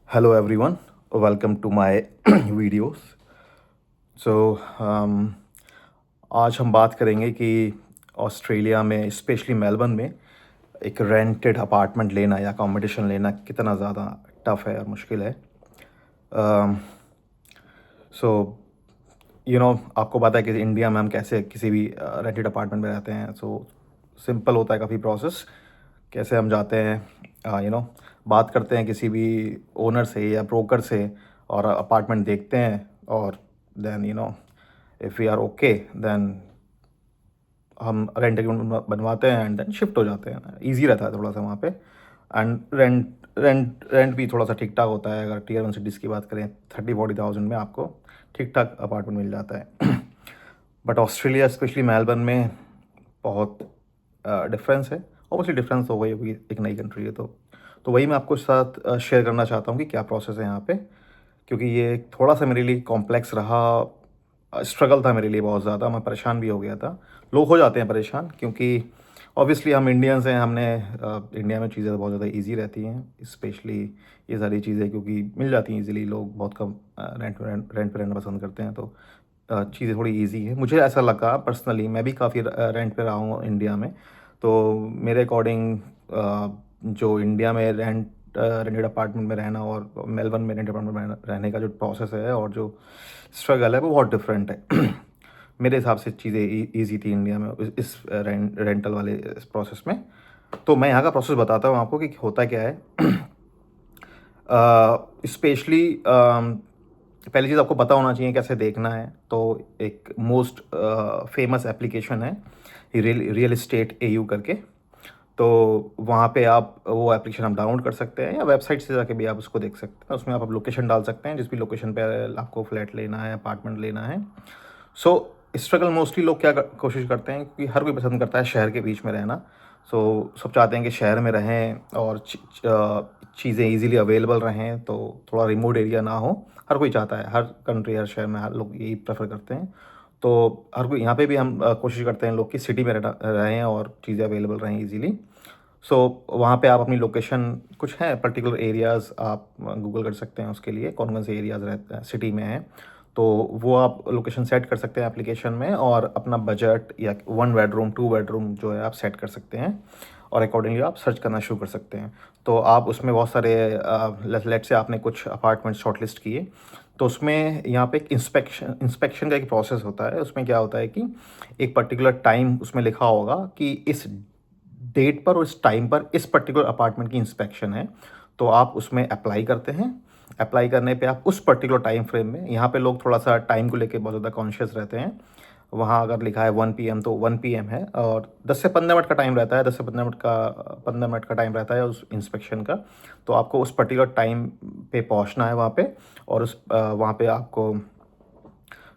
Hello everyone, welcome to my videos. So आज हम बात करेंगे कि ऑस्ट्रेलिया में स्पेशली मेलबर्न में एक रेंटेड अपार्टमेंट लेना या अकोमोडेशन लेना कितना ज़्यादा टफ़ है और मुश्किल है। सो आपको पता है कि इंडिया में हम कैसे किसी भी रेंटेड अपार्टमेंट में रहते हैं। सिंपल होता है काफ़ी प्रोसेस। कैसे हम जाते हैं, बात करते हैं किसी भी ओनर से या ब्रोकर से और अपार्टमेंट देखते हैं, और then if we are okay then हम रेंट एग्रीमेंट बनवाते हैं एंड देन शिफ्ट हो जाते हैं। ईजी रहता है थोड़ा सा वहाँ पे। एंड रेंट भी थोड़ा सा ठीक ठाक होता है। अगर टीयर 1 सिटीज़ की बात करें 30-40 थाउजेंड में आपको ठीक ठाक अपार्टमेंट मिल जाता है। बट ऑस्ट्रेलिया स्पेशली मेलबर्न में बहुत डिफरेंस है। ऑब्वियसली डिफरेंस हो गई होगी, एक नई कंट्री है तो वही मैं आपको साथ शेयर करना चाहता हूँ कि क्या प्रोसेस है यहाँ पे, क्योंकि ये थोड़ा सा मेरे लिए कॉम्प्लेक्स रहा। स्ट्रगल था मेरे लिए बहुत ज़्यादा, मैं परेशान भी हो गया था। लोग हो जाते हैं परेशान क्योंकि ऑब्वियसली हम इंडियंस हैं। हमने इंडिया में चीज़ें बहुत ज़्यादा इजी रहती हैं, स्पेशली ये सारी चीज़ें क्योंकि मिल जाती हैं इजीली। लोग बहुत कम रेंट पे रहना पसंद करते हैं, तो चीज़ें थोड़ी इजी है। मुझे ऐसा लगा पर्सनली, मैं भी काफ़ी रेंट पे रहा हूँ इंडिया में, तो मेरे अकॉर्डिंग जो इंडिया में रेंटेड अपार्टमेंट में रहना और मेलबर्न में रेंटेड अपार्टमेंट में रहने का जो प्रोसेस है और जो स्ट्रगल है वो बहुत डिफरेंट है। मेरे हिसाब से चीज़ें ईजी थी इंडिया में इस रेंटल वाले इस प्रोसेस में। तो मैं यहाँ का प्रोसेस बताता हूँ आपको कि होता क्या है। स्पेशली पहली चीज़ आपको पता होना चाहिए कैसे देखना है। तो एक मोस्ट फेमस एप्लीकेशन है रियल एस्टेट एयू करके। तो वहाँ पे आप वो एप्लीकेशन आप डाउनलोड कर सकते हैं या वेबसाइट से जाके भी आप उसको देख सकते हैं। उसमें आप लोकेशन डाल सकते हैं, जिस भी लोकेशन पे आपको फ्लैट लेना है, अपार्टमेंट लेना है। सो स्ट्रगल मोस्टली लोग क्या कोशिश करते हैं, क्योंकि हर कोई पसंद करता है शहर के बीच में रहना। सब चाहते हैं कि शहर में रहें और चीज़ें इजीली अवेलेबल रहें, तो थोड़ा रिमोट एरिया ना हो। हर कोई चाहता है, हर कंट्री हर शहर में हर लोग यही प्रेफर करते हैं। तो हर कोई यहाँ पे भी हम कोशिश करते हैं लोग कि सिटी में रहें और चीज़ें अवेलेबल रहें इजीली। वहाँ पे आप अपनी लोकेशन, कुछ है पर्टिकुलर एरियाज़ आप गूगल कर सकते हैं उसके लिए कौन कौन से एरियाज़ रहते हैं सिटी में हैं। तो वो आप लोकेशन सेट कर सकते हैं एप्लीकेशन में, और अपना बजट या 1 बेडरूम 2 बेडरूम जो है आप सेट कर सकते हैं, और अकॉर्डिंगली आप सर्च करना शुरू कर सकते हैं। तो आप उसमें बहुत सारे लेट से आपने कुछ अपार्टमेंट शॉर्टलिस्ट किए, तो उसमें यहाँ पे एक इंस्पेक्शन का एक प्रोसेस होता है। उसमें क्या होता है कि एक पर्टिकुलर टाइम उसमें लिखा होगा कि इस डेट पर और इस टाइम पर इस पर्टिकुलर अपार्टमेंट की इंस्पेक्शन है। तो आप उसमें अप्लाई करते हैं। अप्लाई करने पे आप उस पर्टिकुलर टाइम फ्रेम में, यहाँ पे लोग थोड़ा सा टाइम को लेके बहुत ज़्यादा कॉन्शियस रहते हैं। वहाँ अगर लिखा है 1 PM तो 1 PM है, और 10 से 15 मिनट का टाइम रहता है। 10 से 15 मिनट का टाइम रहता है उस इंस्पेक्शन का। तो आपको उस पर्टिकुलर टाइम पे पहुँचना है वहाँ पे, और वहाँ पे आपको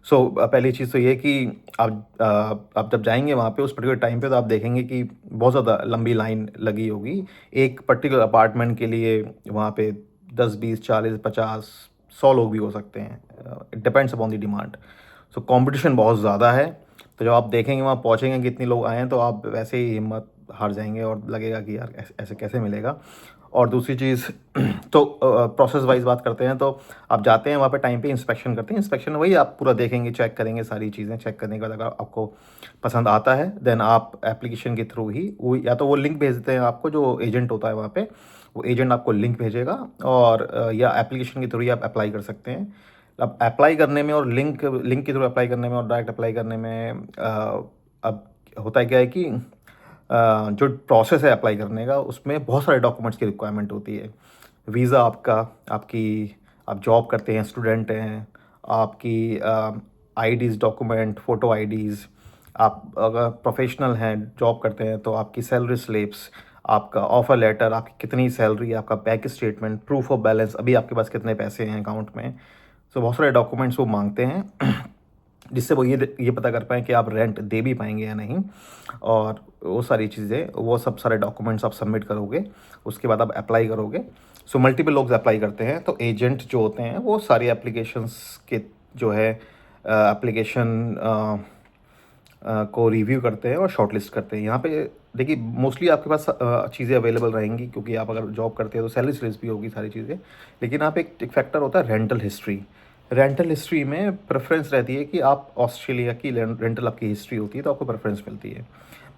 पहली चीज़ तो ये कि आप जब जाएंगे वहाँ पे उस पर्टिकुलर टाइम पे, तो आप देखेंगे कि बहुत ज़्यादा लंबी लाइन लगी होगी एक पर्टिकुलर अपार्टमेंट के लिए। वहाँ पे 10, 20, 40, 50, 100 लोग भी हो सकते हैं। It depends upon the demand. Competition बहुत ज़्यादा है। तो जब आप देखेंगे वहाँ पहुँचेंगे कितने लोग आए हैं, तो आप वैसे ही हिम्मत हार जाएंगे और लगेगा कि यार ऐसे कैसे मिलेगा। और दूसरी चीज़ तो प्रोसेस वाइज बात करते हैं, तो आप जाते हैं वहाँ पे टाइम पे इंस्पेक्शन करते हैं। इंस्पेक्शन वही आप पूरा देखेंगे, चेक करेंगे, सारी चीज़ें चेक करने के बाद अगर आपको पसंद आता है देन आप एप्लीकेशन के थ्रू ही वो, या तो वो लिंक भेज देते हैं आपको, जो एजेंट होता है वहाँ पे वो एजेंट आपको लिंक भेजेगा, और या एप्लीकेशन के थ्रू ही आप अप्लाई कर सकते हैं। अब अप्लाई करने में और लिंक लिंक के थ्रू अप्लाई करने में और डायरेक्ट अप्लाई करने में अब होता क्या है कि जो प्रोसेस है अप्लाई करने का, उसमें बहुत सारे डॉक्यूमेंट्स की रिक्वायरमेंट होती है। वीज़ा आपका, आपकी आप जॉब करते हैं, स्टूडेंट हैं, आपकी आईडीज़ डॉक्यूमेंट, फ़ोटो आईडीज़, आप अगर प्रोफेशनल हैं, जॉब करते हैं, तो आपकी सैलरी स्लिप्स, आपका ऑफ़र लेटर, आपकी कितनी सैलरी, आपका bank statement, proof of balance, अभी आपके पास कितने पैसे हैं अकाउंट में। बहुत सारे डॉक्यूमेंट्स वो मांगते हैं, जिससे वो ये पता कर पाएँ कि आप रेंट दे भी पाएंगे या नहीं। और वो सारी चीज़ें, वो सब सारे डॉक्यूमेंट्स आप सबमिट करोगे, उसके बाद आप अप्लाई करोगे। मल्टीपल लोग अप्लाई करते हैं, तो एजेंट जो होते हैं वो सारी एप्लीकेशंस के जो है एप्लीकेशन को रिव्यू करते हैं और शॉर्टलिस्ट करते हैं। यहाँ पे देखिए मोस्टली आपके पास चीज़ें अवेलेबल रहेंगी, क्योंकि आप अगर जॉब करते हो तो सैलरी स्लिप्स भी होगी, सारी चीज़ें। लेकिन आप एक फैक्टर होता है रेंटल हिस्ट्री। रेंटल हिस्ट्री में प्रेफरेंस रहती है कि आप ऑस्ट्रेलिया की रेंटल आपकी हिस्ट्री होती है तो आपको प्रेफरेंस मिलती है।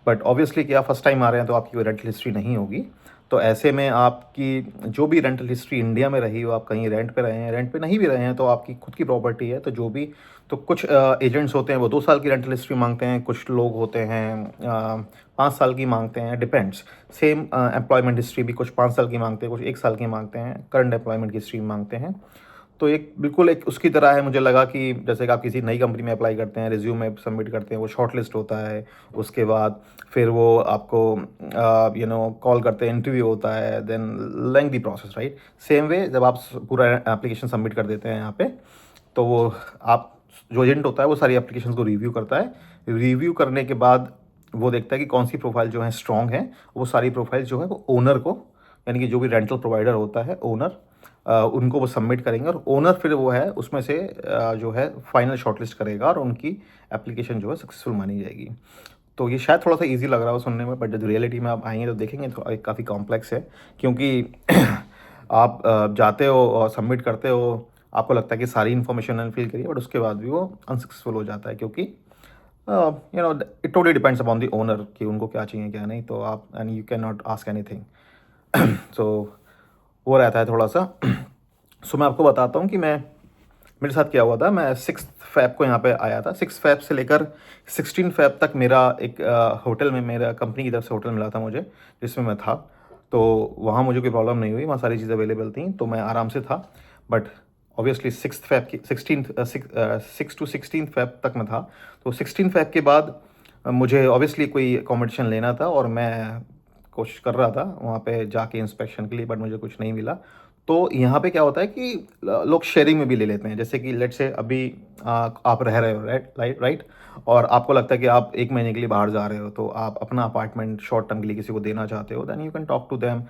बट ऑब्वियसली कि आप फर्स्ट टाइम आ रहे हैं तो आपकी कोई रेंटल हिस्ट्री नहीं होगी। तो ऐसे में आपकी जो भी रेंटल हिस्ट्री इंडिया में रही हो, आप कहीं रेंट पे रहे हैं, रेंट पे नहीं भी रहे हैं, तो आपकी खुद की प्रॉपर्टी है, तो जो भी, तो कुछ एजेंट्स होते हैं वो 2 साल की रेंटल हिस्ट्री मांगते हैं, कुछ लोग होते हैं 5 साल की मांगते हैं, डिपेंड्स। सेम एम्प्लॉयमेंट हिस्ट्री भी कुछ 5 साल की मांगते हैं, कुछ 1 साल की मांगते हैं, करंट एम्प्लॉयमेंट की हिस्ट्री मांगते हैं। तो एक बिल्कुल एक उसकी तरह है, मुझे लगा कि जैसे कि आप किसी नई कंपनी में अप्लाई करते हैं, रिज्यूमे सबमिट करते हैं, वो शॉर्ट लिस्ट होता है, उसके बाद फिर वो आपको कॉल करते हैं, इंटरव्यू होता है, then lengthy process, right. Same way जब आप पूरा एप्लीकेशन सबमिट कर देते हैं यहाँ पे, तो वो आप, जो एजेंट होता है वो सारी एप्लीकेशन को रिव्यू करता है। रिव्यू करने के बाद वो देखता है कि कौन सी प्रोफाइल जो है स्ट्रॉन्ग है। वो सारी प्रोफाइल जो है वो ओनर को, यानी कि जो भी रेंटल प्रोवाइडर होता है ओनर, उनको वो सबमिट करेंगे, और ओनर फिर वो है उसमें से जो है फाइनल शॉर्टलिस्ट करेगा, और उनकी एप्लीकेशन जो है सक्सेसफुल मानी जाएगी। तो ये शायद थोड़ा सा इजी लग रहा हो सुनने में, बट जब रियलिटी में आप आएंगे तो देखेंगे तो काफ़ी कॉम्प्लेक्स है। क्योंकि आप जाते हो और सबमिट करते हो, आपको लगता है कि सारी इन्फॉर्मेशन फिल करिए, बट उसके बाद भी वो अनसक्सेसफुल हो जाता है, क्योंकि it totally depends upon the owner कि उनको क्या चाहिए क्या नहीं। तो आप, and you can not ask anything. So वो रहता है थोड़ा सा। सो मैं आपको बताता हूँ कि मेरे साथ क्या हुआ था। मैं 6 फैब को यहाँ पे आया था। 6 फैब से लेकर 16 फैब तक मेरा एक होटल में, मेरा कंपनी की तरफ से होटल मिला था मुझे, जिसमें मैं था। तो वहाँ मुझे कोई प्रॉब्लम नहीं हुई, वहाँ सारी चीज़ें अवेलेबल थी, तो मैं आराम से था। बट ऑब्वियसली 6 फैब की 6 to 16 फैब तक मैं था। तो 16 फैब के बाद मुझे ऑब्वियसली कोई अकोमोडेशन लेना था, और मैं कोशिश कर रहा था वहाँ पे जाके इंस्पेक्शन के लिए, बट मुझे कुछ नहीं मिला। तो यहाँ पे क्या होता है कि लोग शेयरिंग में भी ले लेते हैं। जैसे कि लेट से अभी आप रह रहे हो, राइट, और आपको लगता है कि आप 1 महीने के लिए बाहर जा रहे हो, तो आप अपना अपार्टमेंट शॉर्ट टर्म के लिए किसी को देना चाहते हो, then you can talk to them.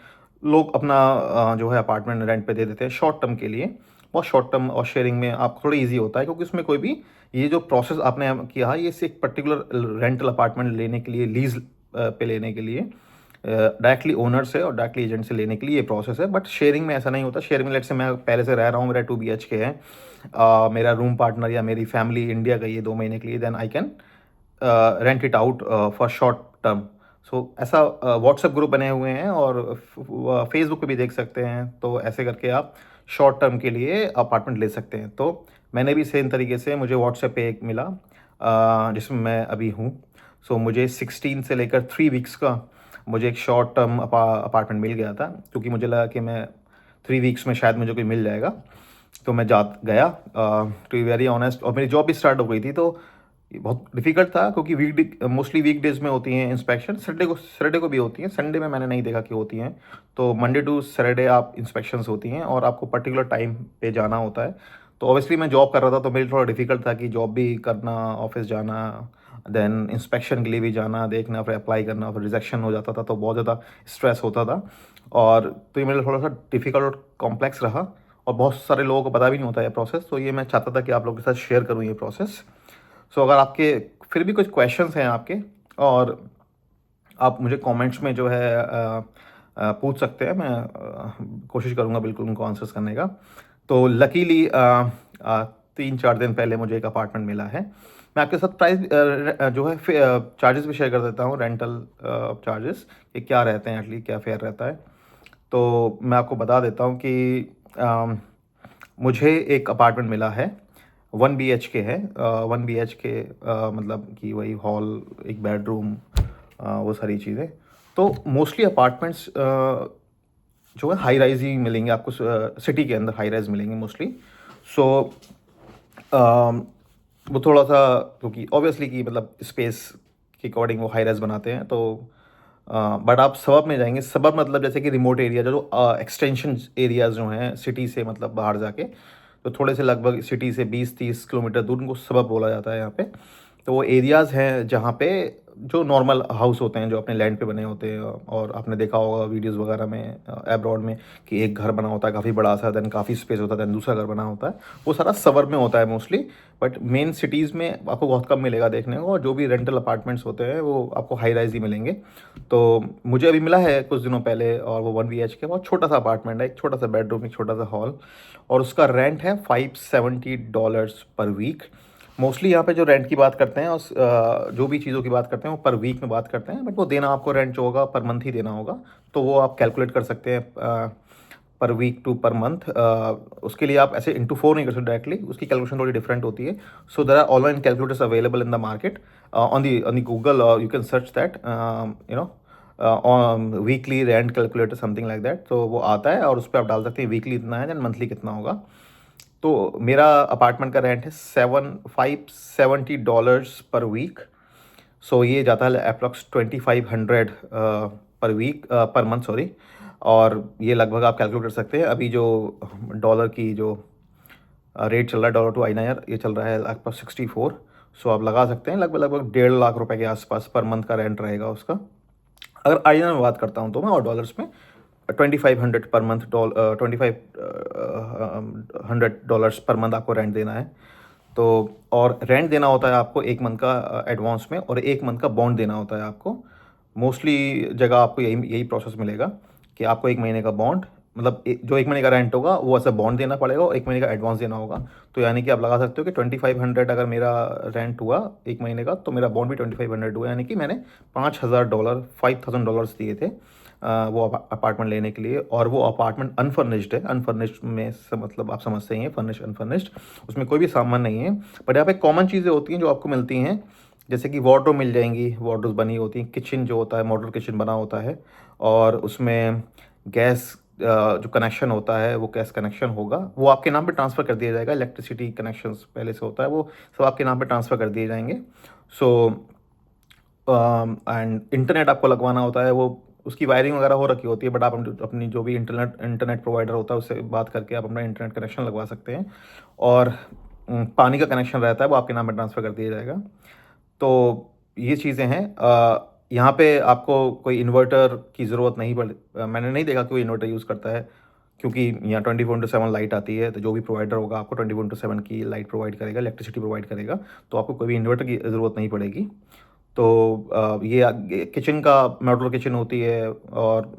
लोग अपना जो है अपार्टमेंट रेंट पे दे देते हैं शॉर्ट टर्म के लिए। बहुत शॉर्ट टर्म और शेयरिंग में आप थोड़ा ईजी होता है, क्योंकि उसमें कोई भी, ये जो प्रोसेस आपने किया है, ये सिर्फ पर्टिकुलर रेंटल अपार्टमेंट लेने के लिए, लीज पे लेने के लिए, डायरेक्टली ओनर से और डायरेक्टली एजेंट से लेने के लिए ये प्रोसेस है। बट शेयरिंग में ऐसा नहीं होता। शेयरिंग में लेट से मैं पहले से रह रहा हूँ, मेरा 2 BHK है, मेरा रूम पार्टनर या मेरी फैमिली इंडिया गई है 2 महीने के लिए, then I can rent it out for short term. So ऐसा व्हाट्सएप ग्रुप बने हुए हैं, और फेसबुक पे भी देख सकते हैं। तो ऐसे करके आप शॉर्ट टर्म के लिए अपार्टमेंट ले सकते हैं। तो मैंने भी सेम तरीके से, मुझे व्हाट्सएप पे एक मिला जिसमें मैं अभी हूँ। सो मुझे 16 से लेकर 3 वीक्स का मुझे एक शॉर्ट टर्म अपार्टमेंट मिल गया था, क्योंकि मुझे लगा कि मैं 3 वीक्स में शायद मुझे कोई मिल जाएगा। तो मैं गया, टू बी वेरी ऑनेस्ट, और मेरी जॉब भी स्टार्ट हो गई थी। तो ये बहुत डिफिकल्ट था, क्योंकि मोस्टली वीकडेज में होती हैं इंस्पेक्शन, सैटरडे को भी होती हैं, संडे में मैंने नहीं देखा कि होती हैं। तो मंडे टू सैटरडे आप इंस्पेक्शंस होती हैं, और आपको पर्टिकुलर टाइम पे जाना होता है। तो ऑब्वियसली मैं जॉब कर रहा था, तो मेरे लिए थोड़ा डिफिकल्ट था कि जॉब भी करना, ऑफिस जाना, देन इंस्पेक्शन के लिए भी जाना, देखना, फिर अप्लाई करना, फिर रिजेक्शन हो जाता था, तो बहुत ज़्यादा स्ट्रेस होता था। और तो ये मेरे लिए थोड़ा सा डिफिकल्ट और कॉम्प्लेक्स रहा, और बहुत सारे लोगों को पता भी नहीं होता ये प्रोसेस। तो ये मैं चाहता था कि आप लोगों के साथ शेयर करूँ ये प्रोसेस। सो अगर आपके फिर भी कुछ क्वेश्चंस हैं आपके, और आप मुझे कमेंट्स में जो है पूछ सकते हैं। मैं कोशिश करूँगा बिल्कुल उनको आंसर्स करने का। तो लकीली 3-4 दिन पहले मुझे एक अपार्टमेंट मिला है। मैं आपके साथ प्राइस जो है चार्जेस भी शेयर कर देता हूँ, रेंटल चार्जेस कि क्या रहते हैं, एटलीस्ट क्या फेयर रहता है। तो मैं आपको बता देता हूँ कि मुझे एक अपार्टमेंट मिला है, 1 BHK है। 1 BHK मतलब कि वही हॉल, एक बेडरूम, वो सारी चीज़ें। तो मोस्टली अपार्टमेंट्स जो है हाई राइज ही मिलेंगे आपको, सिटी के अंदर हाई राइज मिलेंगे मोस्टली। सो वो थोड़ा सा, क्योंकि ऑब्वियसली कि मतलब स्पेस के अकॉर्डिंग वो हाई राइज बनाते हैं। तो बट आप सबअब में जाएंगे, सबअब मतलब जैसे कि रिमोट एरिया, जो एक्सटेंशन एरियाज जो हैं सिटी से, मतलब बाहर जाके, तो थोड़े से लगभग सिटी से 20-30 किलोमीटर दूर, उनको सबअब बोला जाता है यहाँ पे। तो वो एरियाज़ हैं जहाँ पे जो नॉर्मल हाउस होते हैं, जो अपने लैंड पे बने होते हैं, और आपने देखा होगा वीडियोस वगैरह में अब्रॉड में कि एक घर बना होता है काफ़ी बड़ा सा, देन काफ़ी स्पेस होता है, देन दूसरा घर बना होता है। वो सारा सबर में होता है मोस्टली, बट मेन सिटीज़ में आपको बहुत कम मिलेगा देखने को, और जो भी रेंटल अपार्टमेंट्स होते हैं वो आपको हाई राइज ही मिलेंगे। तो मुझे अभी मिला है कुछ दिनों पहले, और वो 1 BHK बहुत छोटा सा अपार्टमेंट है, एक छोटा सा बेडरूम, एक छोटा सा हॉल, और उसका रेंट है $570 पर वीक। मोस्टली यहाँ पे जो रेंट की बात करते हैं, उस जो भी चीज़ों की बात करते हैं वो पर वीक में बात करते हैं, बट वो देना आपको रेंट जो होगा पर मंथ ही देना होगा। तो वो आप कैलकुलेट कर सकते हैं पर वीक टू पर मंथ। उसके लिए आप ऐसे इंटू 4 नहीं कर सकते डायरेक्टली, उसकी कैलकुलेशन थोड़ी डिफरेंट होती है। So there are online calculators available in the market, on the Google, you can search that, you know weekly rent calculator something like that. तो वो आता है और उस पर आप डाल सकते हैं वीकली इतना है, देन मंथली कितना होगा। तो मेरा अपार्टमेंट का रेंट है $570 पर वीक। सो ये जाता है अप्रॉक्स 2500 पर वीक, पर मंथ सॉरी। और ये लगभग आप कैलकुलेट कर सकते हैं, अभी जो डॉलर की जो रेट चल रहा है, $1 to INR, ये चल रहा है लगभग 64। सो आप लगा सकते हैं लगभग लगभग 1.5 लाख रुपए के आसपास पर मंथ का रेंट रहेगा उसका। अगर INR में बात करता हूँ तो मैं, और डॉलर्स में 2500 पर मंथ, 2500 पर मंथ आपको रेंट देना है। तो और रेंट देना होता है आपको 1 मंथ का एडवांस में, और 1 मंथ का बॉन्ड देना होता है आपको। मोस्टली जगह आपको यही यही प्रोसेस मिलेगा कि आपको 1 महीने का बॉन्ड, मतलब जो 1 महीने का रेंट होगा वो ऐसा बॉन्ड देना पड़ेगा, और 1 महीने का एडवांस देना होगा। तो यानी कि आप लगा सकते हो कि 2500 अगर मेरा रेंट हुआ 1 महीने का, तो मेरा बॉन्ड भी 2500 हुआ, यानी कि मैंने $5000, $5000 दिए थे वो अपार्टमेंट लेने के लिए। और वो अपार्टमेंट अनफर्निश्ड है। अनफर्निश्ड में से मतलब आप समझते ही हैं, फर्निश अनफर्निश्ड, उसमें कोई भी सामान नहीं है। बट यहाँ पे कॉमन चीज़ें होती हैं जो आपको मिलती हैं, जैसे कि वार्डरोब मिल जाएंगी, वार्डरोब बनी होती हैं, किचन जो होता है मॉडल किचन बना होता है, और उसमें गैस जो कनेक्शन होता है वो गैस कनेक्शन होगा, वो आपके नाम पे ट्रांसफ़र कर दिया जाएगा। इलेक्ट्रिसिटी कनेक्शंस पहले से होता है, वो सब आपके नाम पे ट्रांसफ़र कर दिए जाएंगे। सो एंड इंटरनेट आपको लगवाना होता है, वो उसकी वायरिंग वगैरह हो रखी होती है, बट आप अपनी जो भी इंटरनेट प्रोवाइडर होता है उससे बात करके आप अपना इंटरनेट कनेक्शन लगवा सकते हैं। और पानी का कनेक्शन रहता है, वो आपके नाम पे ट्रांसफ़र कर दिया जाएगा। तो ये चीज़ें हैं। यहाँ पे आपको कोई इन्वर्टर की ज़रूरत नहीं मैंने नहीं देखा कि कोई इन्वर्टर यूज़ करता है, क्योंकि यहाँ 24/7 लाइट आती है। तो जो भी प्रोवाइडर होगा आपको 24/7 की लाइट प्रोवाइड करेगा, इलेक्ट्रिसिटी प्रोवाइड करेगा, तो आपको कोई भी इन्वर्टर की ज़रूरत नहीं पड़ेगी। तो ये किचन का मॉड्यूलर किचन होती है, और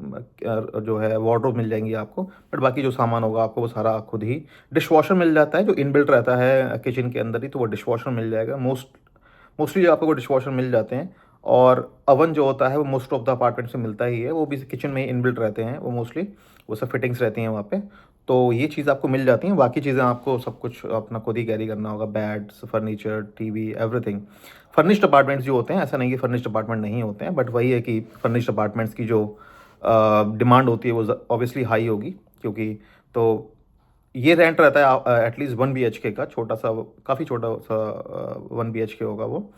जो है वार्डरोब मिल जाएंगी आपको, बट बाकी जो सामान होगा आपको वो सारा खुद ही। डिश वॉशर मिल जाता है जो इनबिल्ट रहता है किचन के अंदर ही, तो वो डिश वॉशर मिल जाएगा। मोस्टली जो आपको डिश वॉशर मिल जाते हैं। और अवन जो होता है वो मोस्ट ऑफ द अपार्टमेंट से मिलता ही है, वो भी किचन में ही इनबिल्ट रहते हैं वो मोस्टली, वो सब फिटिंग्स रहती हैं वहाँ पे। तो ये चीज़ आपको मिल जाती हैं, बाकी चीज़ें आपको सब कुछ अपना खुद ही कैरी करना होगा, beds, furniture, TV, everything. Furnished apartments जो होते हैं, ऐसा नहीं कि फर्निश्ड अपार्टमेंट नहीं होते हैं, बट वही है कि फर्निश्ड अपार्टमेंट्स की जो डिमांड होती है वो ऑब्वियसली हाई होगी, क्योंकि तो ये रेंट रहता है एटलीस्ट 1 BHK का, छोटा सा, काफ़ी छोटा सा 1 BHK होगा वो।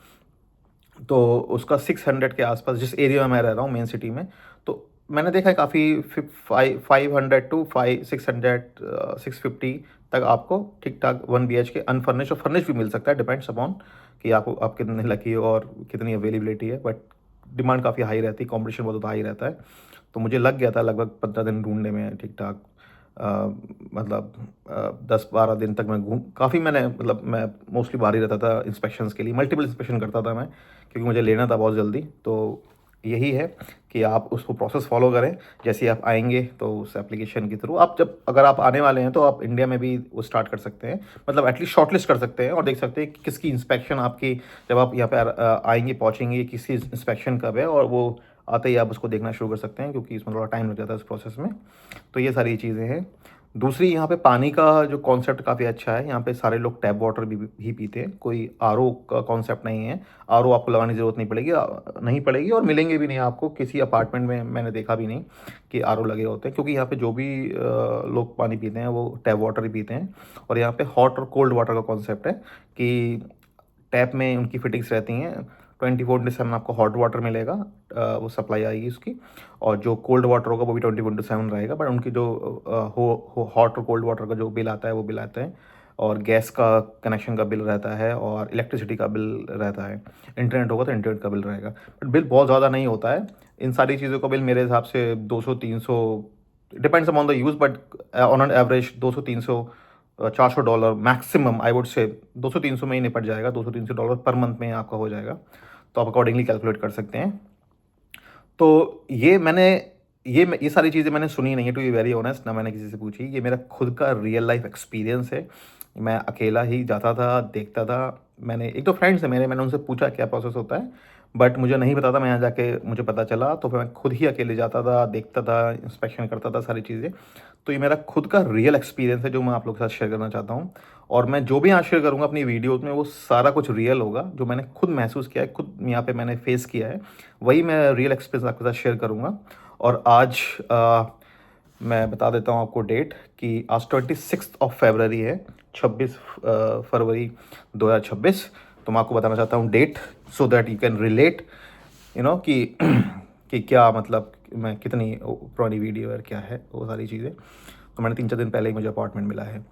तो उसका 600 के आसपास, जिस एरिया में मैं रह रहा हूँ मेन सिटी में, तो मैंने देखा है काफ़ी 500 टू 650 तक आपको ठीक ठाक 1 BHK अनफर्निश और फर्निश भी मिल सकता है, डिपेंड्स अपॉन कि आप कितने लकी हो और कितनी अवेलेबिलिटी है। बट डिमांड काफ़ी हाई रहती है, कॉम्पिटिशन बहुत हाई रहता है। तो मुझे लग गया था लगभग 15 दिन ढूंढने में ठीक ठाक, मतलब 10-12 दिन तक मैं काफ़ी मैंने, मतलब मैं मोस्टली बाहर ही रहता था इंस्पेक्शंस के लिए, मल्टीपल इंस्पेक्शन करता था मैं, क्योंकि मुझे लेना था बहुत जल्दी। तो यही है कि आप उसको प्रोसेस फॉलो करें। जैसे ही आप आएंगे तो उस एप्लीकेशन के थ्रू, आप जब अगर आप आने वाले हैं तो आप इंडिया में भी वो स्टार्ट कर सकते हैं, मतलब एटलीस्ट शॉर्टलिस्ट कर सकते हैं और देख सकते हैं कि किसकी इंस्पेक्शन आपकी, जब आप यहाँ पे आएंगे पहुँचेंगे, किसकी इंस्पेक्शन कब है, और वो आते ही आप उसको देखना शुरू कर सकते हैं, क्योंकि इसमें थोड़ा टाइम लग जाता है इस प्रोसेस में। तो ये सारी चीज़ें हैं। दूसरी, यहाँ पे पानी का जो कॉन्सेप्ट काफ़ी अच्छा है। यहाँ पे सारे लोग टैप वाटर भी पीते हैं, कोई आरओ का कॉन्सेप्ट नहीं है। आरओ आपको लगाने की ज़रूरत नहीं पड़ेगी, और मिलेंगे भी नहीं आपको किसी अपार्टमेंट में, मैंने देखा भी नहीं कि आरओ लगे होते हैं, क्योंकि यहाँ पे जो भी लोग पानी पीते हैं वो टैप वाटर ही पीते हैं। और यहाँ पे हॉट और कोल्ड वाटर का कॉन्सेप्ट है कि टैप में उनकी फिटिंग्स रहती हैं, 24/7 आपको हॉट वाटर मिलेगा, वो सप्लाई आएगी उसकी, और जो कोल्ड वाटर होगा वो भी 24/7 रहेगा। बट उनकी जो हॉट और कोल्ड वाटर का जो बिल आता है वो बिल आता है और गैस का कनेक्शन का बिल रहता है और इलेक्ट्रिसिटी का बिल रहता है। इंटरनेट होगा तो इंटरनेट का बिल रहेगा, बट बिल बहुत ज़्यादा नहीं होता है। इन सारी चीज़ों का बिल मेरे हिसाब से 200-300, depends upon the use, but on an average 200-300 $400 maximum, I would say 200-300 में ही निपट जाएगा। $200-300 पर मंथ में आपका हो जाएगा, तो आप अकॉर्डिंगली कैलकुलेट कर सकते हैं। तो ये सारी चीज़ें मैंने सुनी नहीं है, टू बी वेरी ऑनेस्ट, ना मैंने किसी से पूछी। ये मेरा खुद का रियल लाइफ एक्सपीरियंस है। मैं अकेला ही जाता था, देखता था। मैंने एक दो फ्रेंड्स हैं मेरे, मैंने उनसे पूछा क्या प्रोसेस होता है, बट मुझे नहीं पता था। मैं यहाँ जाके मुझे पता चला, तो फिर मैं खुद ही अकेले जाता था, देखता था, इंस्पेक्शन करता था, सारी चीज़ें। तो ये मेरा खुद का रियल एक्सपीरियंस है जो मैं आप लोग के साथ शेयर करना चाहता हूँ। और मैं जो भी यहाँ शेयर करूँगा अपनी वीडियोज़ में, वो सारा कुछ रियल होगा, जो मैंने खुद महसूस किया है, खुद यहाँ पे मैंने फेस किया है, वही मैं रियल एक्सपीरियंस आपके साथ शेयर करूँगा। और आज मैं बता देता हूँ आपको डेट, कि आज 26 फरवरी है, 26 फरवरी 2026। तो मैं आपको बताना चाहता हूँ that, so that you can relate, कि कि क्या मतलब मैं कितनी पुरानी वीडियो है, क्या है वो सारी चीज़ें। तो मैंने 3-4 दिन पहले ही मुझे अपार्टमेंट मिला है।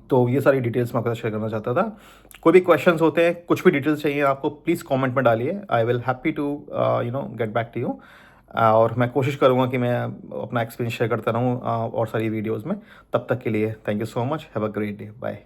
तो ये सारी डिटेल्स मैं आपके साथ शेयर करना चाहता था। कोई भी क्वेश्चंस होते हैं, कुछ भी डिटेल्स चाहिए आपको, प्लीज़ कमेंट में डालिए। I will happy to get back to you. और मैं कोशिश करूँगा कि मैं अपना एक्सपीरियंस शेयर करता रहूँ और सारी वीडियोज़ में। तब तक के लिए thank you so much, have a great day, bye.